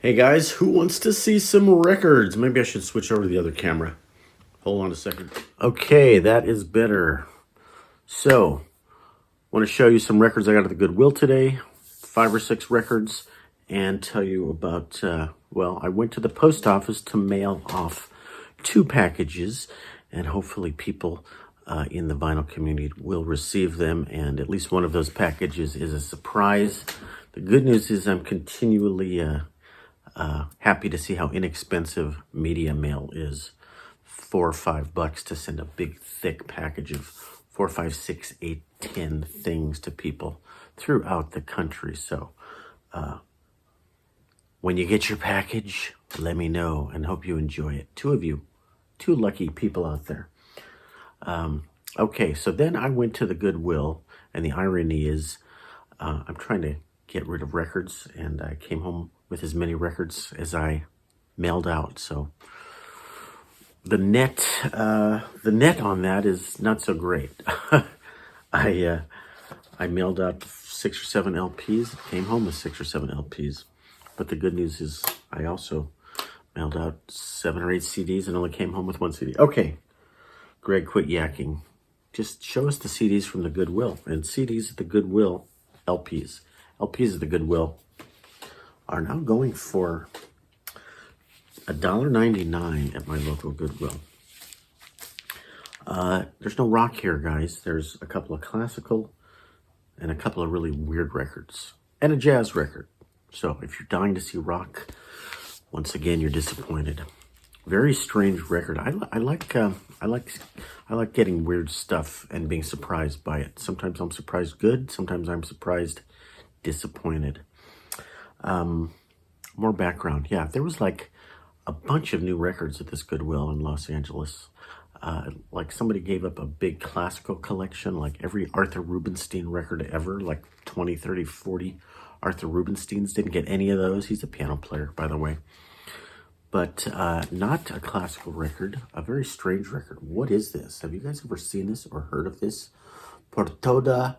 Hey guys, who wants to see some records? Maybe I should switch over to the other camera. Hold on a second. Okay, that is better. So, I want to show you some records I got at the Goodwill today. 5 or 6 records. And tell you about, well, I went to the post office to mail off 2 packages. And hopefully people in the vinyl community will receive them. And at least one of those packages is a surprise. The good news is I'm continually happy to see how inexpensive media mail is. $4 or $5 to send a big thick package of 4, 5, 6, 8, 10 things to people throughout the country. So when you get your package, let me know and hope you enjoy it. 2 of you, 2 lucky people out there. Okay, so then I went to the Goodwill, and the irony is I'm trying to get rid of records, and I came home with as many records as I mailed out. So the net on that is not so great. I mailed out 6 or 7 LPs, came home with 6 or 7 LPs. But the good news is I also mailed out 7 or 8 CDs and only came home with 1 CD. Okay, Greg, quit yakking. Just show us the CDs from the Goodwill. And CDs at the Goodwill, LPs at the Goodwill are now going for $1.99 at my local Goodwill. There's no rock here, guys. There's a couple of classical and a couple of really weird records and a jazz record. So if you're dying to see rock, once again, you're disappointed. Very strange record. I like getting weird stuff and being surprised by it. Sometimes I'm surprised good. Sometimes I'm surprised disappointed. More background. Yeah, there was like a bunch of new records at this Goodwill in Los Angeles. Like somebody gave up a big classical collection, like every Arthur Rubinstein record ever, like 20, 30, 40 Arthur Rubinsteins. Didn't get any of those. He's a piano player, by the way. But not a classical record, a very strange record. What is this? Have you guys ever seen this or heard of this? Por toda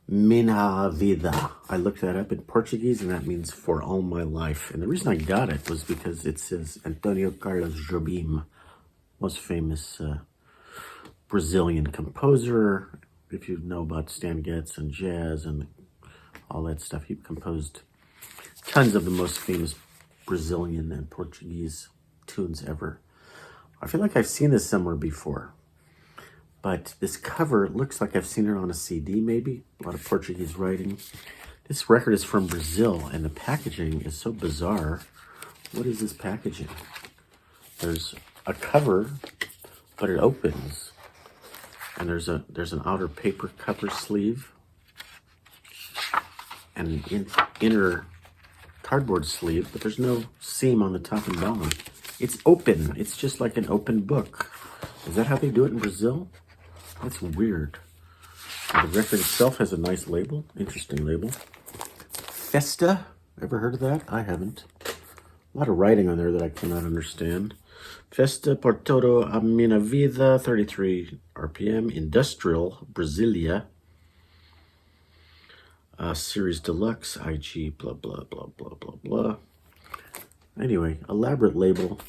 minha vida. I looked that up in Portuguese, and that means for all my life. And the reason I got it was because it says Antonio Carlos Jobim, most famous Brazilian composer. If you know about Stan Getz and jazz and all that stuff, he composed tons of the most famous Brazilian and Portuguese tunes ever. I feel like I've seen this somewhere before, but this cover looks like I've seen it on a CD maybe. A lot of Portuguese writing. This record is from Brazil, and the packaging is so bizarre. What is this packaging? There's a cover, but it opens, and there's an outer paper cover sleeve and an inner cardboard sleeve, but there's no seam on the top and bottom. It's open. It's just like an open book. Is that how they do it in Brazil? That's weird. And the record itself has a nice label. Interesting label. Festa. Ever heard of that? I haven't. A lot of writing on there that I cannot understand. Festa por toda a minha vida, 33 RPM, Industrial, Brasilia. Series Deluxe, IG, blah, blah, blah, blah, blah, blah. Anyway, elaborate label,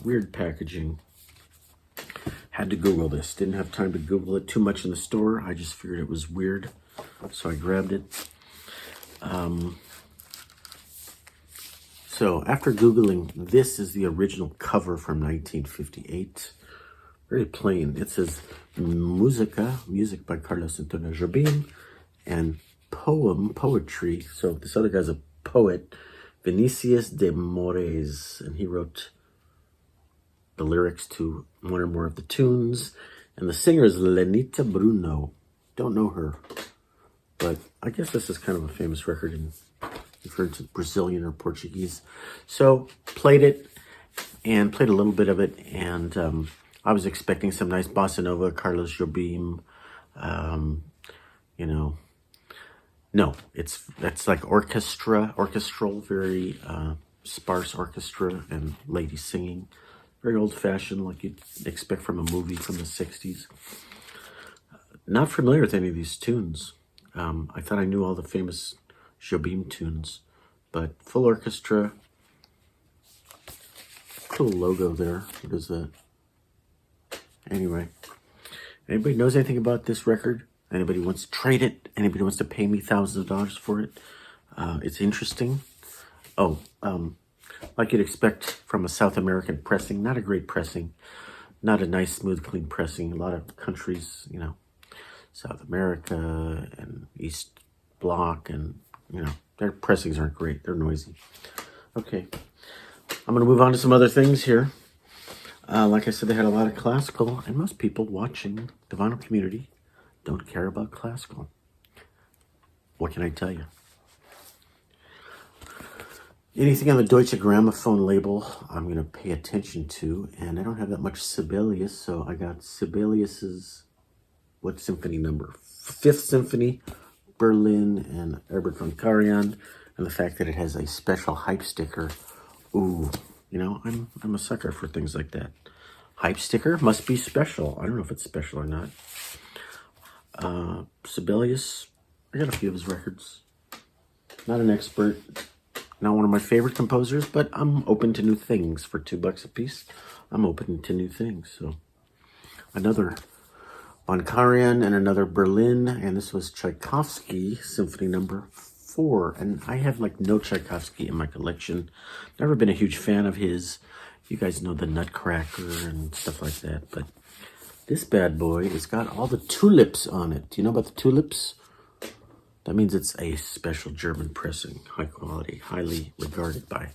weird packaging. Had to Google this. Didn't have time to Google it too much in the store. I just figured it was weird, so I grabbed it. So after Googling, this is the original cover from 1958. Very plain. It says music by Carlos Antonio Jobim, and poetry. So this other guy's a poet, Vinicius de Moraes, and he wrote the lyrics to 1 or more of the tunes. And the singer is Lenita Bruno. Don't know her, but I guess this is kind of a famous record in reference to Brazilian or Portuguese. So played it and played a little bit of it, and I was expecting some nice bossa nova, Carlos Jobim, you know. No, that's like orchestral, very sparse orchestra and ladies singing. Very old-fashioned, like you'd expect from a movie from the 60s. Not familiar with any of these tunes. I thought I knew all the famous Jobim tunes, but full orchestra, Cool logo there. What is that? Anyway, anybody knows anything about this record? Anybody wants to trade it? Anybody wants to pay me thousands of dollars for it? It's interesting. Oh, like you'd expect from a South American pressing, not a great pressing, not a nice, smooth, clean pressing. A lot of countries, you know, South America and East Bloc, and, you know, their pressings aren't great. They're noisy. Okay, I'm going to move on to some other things here. Like I said, they had a lot of classical, and most people watching the vinyl community don't care about classical. What can I tell you? Anything on the Deutsche Grammophon label, I'm going to pay attention to, and I don't have that much Sibelius, so I got Sibelius's, what symphony number? Fifth Symphony, Berlin, and Herbert von Karajan, and the fact that it has a special hype sticker. Ooh, you know, I'm a sucker for things like that. Hype sticker must be special. I don't know if it's special or not. Sibelius, I got a few of his records. Not an expert. Not one of my favorite composers, but I'm open to new things. For $2 a piece, I'm open to new things. So another von Karajan and another Berlin, and this was Tchaikovsky Symphony Number 4. And I have like no Tchaikovsky in my collection. Never been a huge fan of his. You guys know the Nutcracker and stuff like that, but this bad boy has got all the tulips on it. Do you know about the tulips? That means it's a special German pressing, high quality, highly regarded by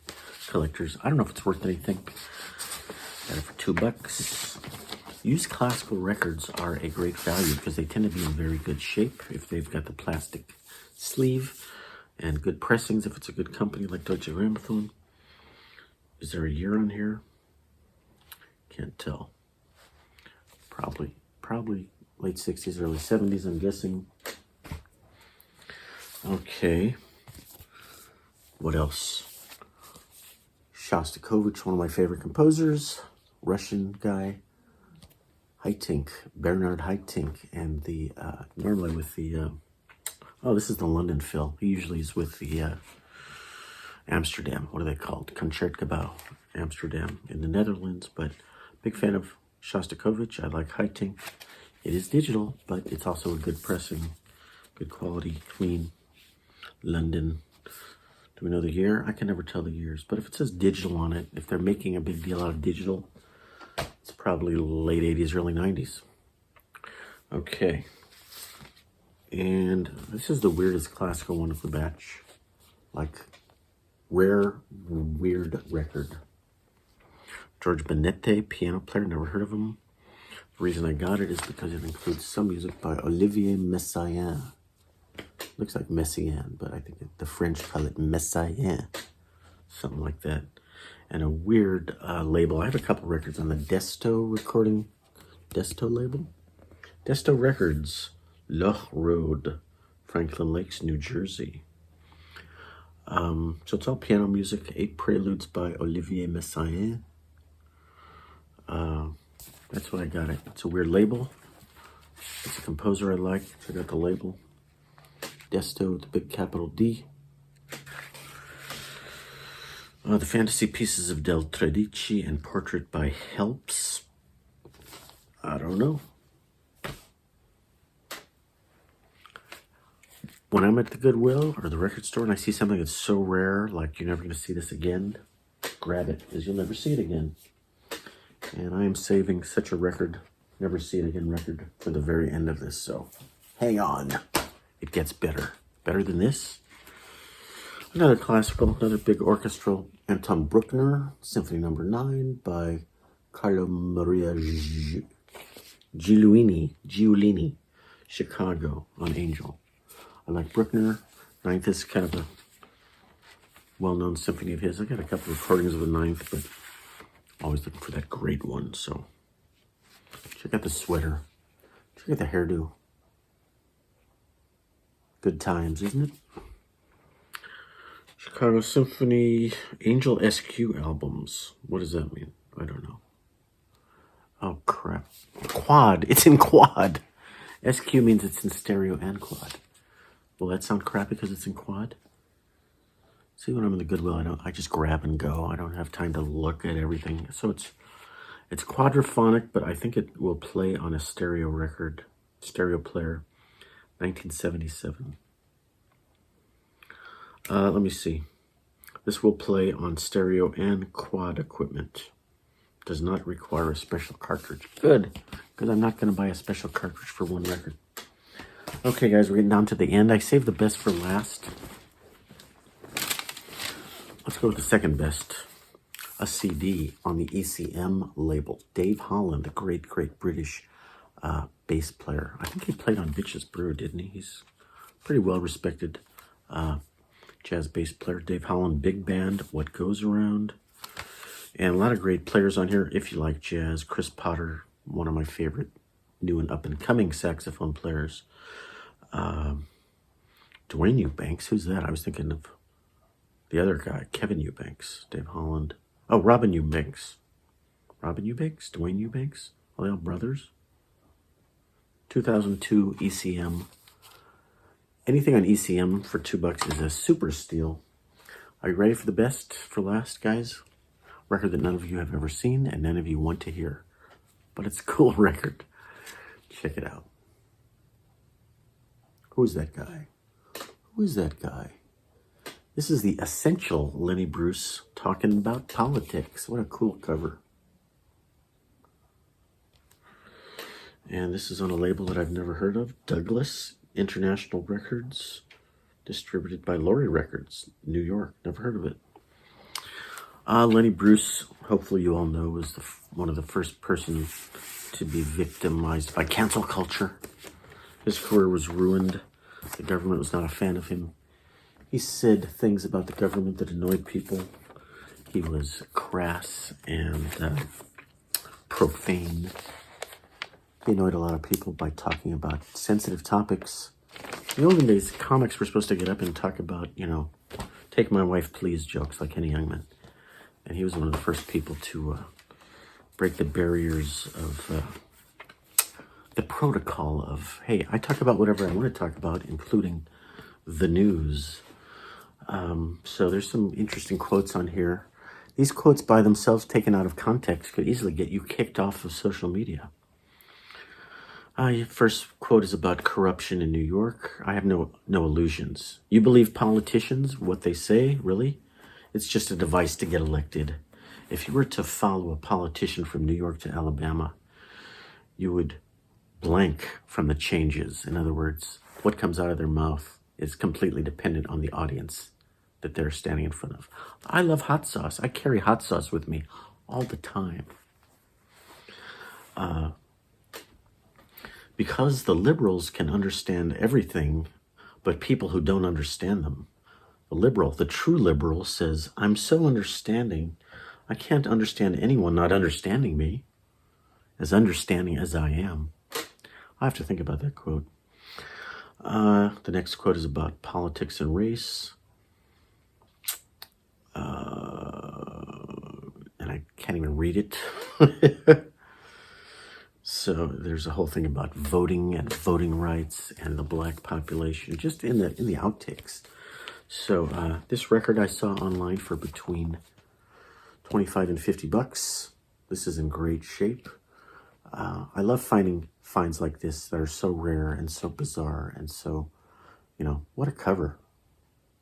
collectors. I don't know if it's worth anything. Got it for $2. Used classical records are a great value because they tend to be in very good shape if they've got the plastic sleeve, and good pressings if it's a good company like Deutsche Grammophon. Is there a year on here? Can't tell. Probably late 60s, early 70s, I'm guessing. Okay. What else? Shostakovich, one of my favorite composers. Russian guy. Haitink, Bernard Haitink, and the, normally with the, oh, this is the London Phil. He usually is with the Amsterdam. What are they called? Concertgebouw, Amsterdam in the Netherlands. But big fan of Shostakovich. I like Haitink. It is digital, but it's also a good pressing, good quality, clean. London. Do we know the year? I can never tell the years, but if it says digital on it, if they're making a big deal out of digital, it's probably late 80s, early 90s. Okay. And this is the weirdest classical one of the batch. Like, rare, weird record. George Benette, piano player, never heard of him. The reason I got it is because it includes some music by Olivier Messiaen. Looks like Messiaen, but I think the French call it Messiaen. Something like that. And a weird label. I have a couple records on the Desto label. Desto Records, Loch Road, Franklin Lakes, New Jersey. So it's all piano music. 8 preludes by Olivier Messiaen. That's what I got it. It's a weird label. It's a composer I like. Check out the label. Desto with the big capital D. The Fantasy Pieces of Del Tredici and Portrait by Helps. I don't know. When I'm at the Goodwill or the record store and I see something that's so rare, like you're never going to see this again, grab it, because you'll never see it again. And I am saving such a record, never see it again record, for the very end of this, so hang on. It gets better. Better than this. Another classical, another big orchestral. Anton Bruckner, Symphony Number 9 by Carlo Maria Giulini, Chicago, on Angel. I like Bruckner. Ninth is kind of a well-known symphony of his. I got a couple of recordings of the Ninth, but always looking for that great one. So check out the sweater. Check out the hairdo. Good times, isn't it? Chicago Symphony, Angel SQ albums. What does that mean? I don't know. Oh, crap. Quad. It's in quad. SQ means it's in stereo and quad. Will that sound crappy because it's in quad? It See, when I'm in the Goodwill, I just grab and go. I don't have time to look at everything. So it's quadraphonic, but I think it will play on a stereo record, stereo player, 1977. Let me see. This will play on stereo and quad equipment. Does not require a special cartridge. Good, because I'm not going to buy a special cartridge for one record. Okay, guys, we're getting down to the end. I saved the best for last. Let's go with the second best. A CD on the ECM label. Dave Holland, the great British bass player. I think he played on Bitches Brew, didn't he? He's pretty well-respected jazz bass player. Dave Holland, big band, What Goes Around. And a lot of great players on here, if you like jazz. Chris Potter, one of my favorite new and up-and-coming saxophone players. Dwayne Eubanks, who's that? I was thinking of the other guy, Kevin Eubanks, Dave Holland. Oh, Robin Eubanks. Robin Eubanks? Dwayne Eubanks? Are they all brothers? 2002 ECM. Anything on ECM for $2 is a super steal. Are you ready for the best for last, guys? Record that none of you have ever seen and none of you want to hear. But it's a cool record. Check it out. Who's that guy? Who is that guy? This is the essential Lenny Bruce talking about politics. What a cool cover. And this is on a label that I've never heard of. Douglas International Records. Distributed by Laurie Records, New York. Never heard of it. Lenny Bruce, hopefully you all know, was one of the first person to be victimized by cancel culture. His career was ruined. The government was not a fan of him. He said things about the government that annoyed people. He was crass and profane. He annoyed a lot of people by talking about sensitive topics. In the olden days, comics were supposed to get up and talk about, take my wife please jokes like Henny Youngman. And he was one of the first people to break the barriers of the protocol of, hey, I talk about whatever I want to talk about, including the news. So there's some interesting quotes on here. These quotes by themselves, taken out of context, could easily get you kicked off of social media. First quote is about corruption in New York. I have no illusions. You believe politicians, what they say, really? It's just a device to get elected. If you were to follow a politician from New York to Alabama, you would blank from the changes. In other words, what comes out of their mouth is completely dependent on the audience that they're standing in front of. I love hot sauce. I carry hot sauce with me all the time. Because the liberals can understand everything, but people who don't understand them. The true liberal says, I'm so understanding, I can't understand anyone not understanding me, as understanding as I am. I have to think about that quote. The next quote is about politics and race. And I can't even read it. So there's a whole thing about voting and voting rights and the black population, just in the outtakes. So this record I saw online for between $25 and $50. This is in great shape. I love finding finds like this that are so rare and so bizarre and so, what a cover.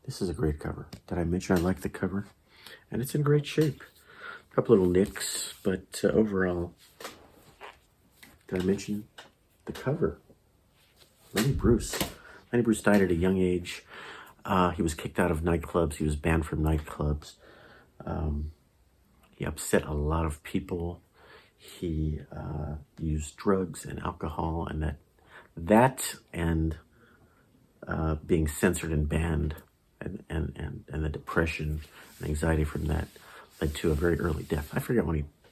This is a great cover. Did I mention I like the cover? And it's in great shape. A couple little nicks, but overall, did I mention the cover? Lenny Bruce. Lenny Bruce died at a young age. He was kicked out of nightclubs. He was banned from nightclubs. He upset a lot of people. He used drugs and alcohol, and that and being censored and banned, and the depression and anxiety from that led to a very early death. I forget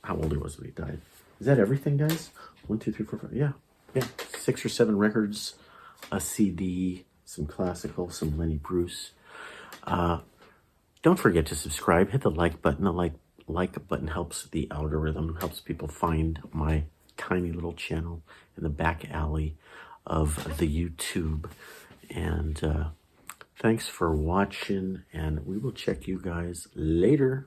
how old he was when he died. Is that everything, guys? 1, 2, 3, 4, 5. Yeah. 6 or 7 records, a CD, some classical, some Lenny Bruce. Don't forget to subscribe. Hit the like button. The like button helps the algorithm, helps people find my tiny little channel in the back alley of the YouTube. And Thanks for watching, and we will check you guys later.